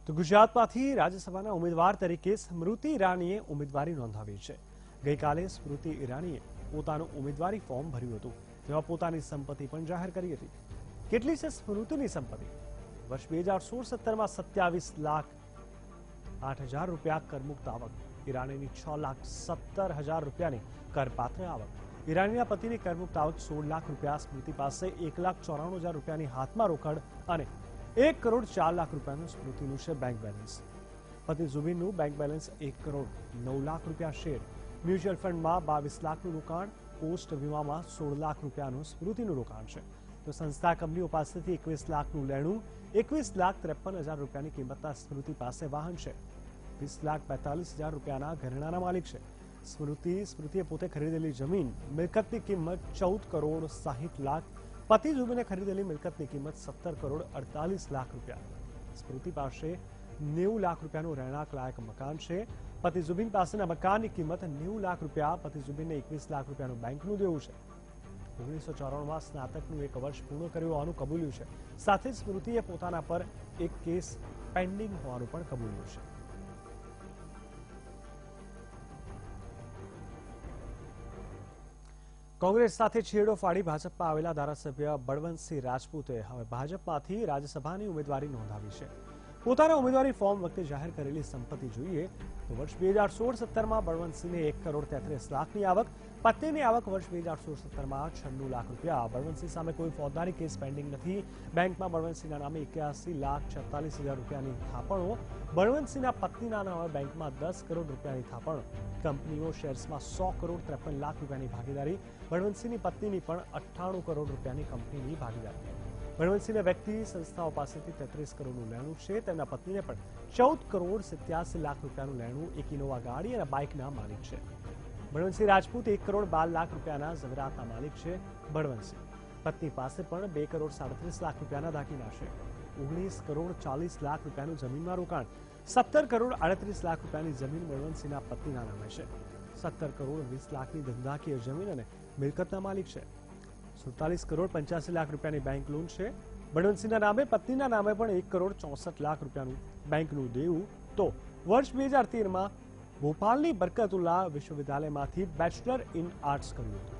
તો ગુજરાતમાંથી રાજ્યસભાના ઉમેદવાર તરીકે સ્મૃતિ ઈરાનીએ ઉમેદવારી નોંધાવી છે। ગઈકાલે સ્મૃતિ ઈરાનીએ પોતાનું ઉમેદવારી ફોર્મ ભર્યું હતું, તેમાં પોતાની સંપત્તિ પણ જાહેર કરી હતી। કેટલી છે સ્મૃતિની સંપત્તિ? વર્ષ 2016-17માં 27,08,000 રૂપિયા કરમુક્ત આવક, ઈરાનીની 6,70,000 રૂપિયાની કરપાત્ર આવક, ઈરાનીના પતિની કરમુક્ત આવક 16 લાખ રૂપિયા, સ્મૃતિ પાસે 1,94,000 રૂપિયાની હાથમાં રોકડ અને 1 કરોડ 4 લાખ રૂપિયાનું સ્મૃતિનું છે બેંક બેલેન્સ। પતિ ઝુબીનનું બેંક બેલેન્સ 1 કરોડ 9 લાખ રૂપિયા શેર, મ્યુચ્યુઅલ ફંડમાં 22 લાખનું રોકાણ, પોસ્ટ વીમામાં 16 લાખ રૂપિયાનું સ્મૃતિનું રોકાણ છે। તો સંસ્થા કંપનીઓ પાસેથી 21 લાખનું લેણું, 21,53,000 રૂપિયાની કિંમતના સ્મૃતિ પાસે વાહન છે, 20,42,000 રૂપિયાના ઘરેણાના માલિક છે। સ્મૃતિએ પોતે ખરીદેલી જમીન મિલકતની કિંમત 14 કરોડ 60 લાખ, પતિ ઝુબીને ખરીદેલી મિલકતની કિંમત 17 કરોડ 48 લાખ રૂપિયા। સ્મૃતિ પાસે 90 લાખ રૂપિયાનું રહેણાંક લાયક મકાન છે, પતિ ઝુબીન પાસેના મકાનની કિંમત 90 લાખ રૂપિયા, પતિ ઝુબીનને 21 લાખ રૂપિયાનું બેંકનું દેવું છે। 1994માં સ્નાતકનું 1 વર્ષ પૂર્ણ કર્યું હોવાનું કબૂલ્યું છે, સાથે જ સ્મૃતિએ પોતાના પર એક કેસ પેન્ડિંગ હોવાનું પણ કબૂલ્યું છે। કોંગ્રેસ સાથે છેડો ફાડી ભાજપમાં આવેલા ધારાસભ્ય બળવંતસિંહ રાજપૂતે હવે ભાજપમાંથી રાજ્યસભાની ઉમેદવારી નોંધાવી છે। પોતાના ઉમેદવારી ફોર્મ વખતે જાહેર કરેલી સંપત્તિ જોઈએ તો વર્ષ 2016-17માં બળવંતસિંહને 1 કરોડ 33 લાખની આવક, પત્નીની આવક વર્ષ 2016-17માં 96 લાખ રૂપિયા। બળવંતસિંહ સામે કોઈ ફોજદારી કેસ પેન્ડિંગ નથી। બેંકમાં બળવંતસિંહના નામે 81,46,000 રૂપિયાની થાપણો, બળવંતસિંહના પત્નીના નામે બેંકમાં 10 કરોડ રૂપિયાની થાપણો, કંપનીઓ શેર્સમાં 100 કરોડ 53 લાખ રૂપિયાની ભાગીદારી, બળવંતસિંહની પત્નીની પણ 98 કરોડ રૂપિયાની કંપનીની ભાગીદારી। બળવંતસિંહને વ્યક્તિ સંસ્થાઓ પાસેથી 33 કરોડનું લેણું છે, તેમના પત્નીને પણ 14 કરોડ 87 લાખ રૂપિયાનું લેણું, એક ઇનોવા ગાડી અને બાઇકના માલિક છે। બળવંતસિંહ રાજપૂત 1 કરોડ 12 લાખ રૂપિયાના ઝવેરાતના માલિક છે। બળવંતસિંહ પત્ની પાસે પણ 2 કરોડ 37 લાખ રૂપિયાના દાગીના છે, 19 કરોડ 40 લાખ રૂપિયાનું જમીનમાં રોકાણ, 17 કરોડ 38 લાખ રૂપિયાની જમીન બળવંતસિંહના પત્નીના નામે છે, 17 કરોડ 20 લાખની ધંધાકીય જમીન અને મિલકતના માલિક છે, 47 કરોડ 85 લાખ રૂપિયાની બેંક લોન છે। બળવંતસિંહના નામે પત્નીના નામે પણ 1 કરોડ 64 લાખ રૂપિયાનું બેંકનું દેવું। તો વર્ષ 2013માં ભોપાલની બરકતુલ્લાહ વિશ્વવિદ્યાલયમાંથી બેચલર ઇન આર્ટ્સ કર્યું હતું।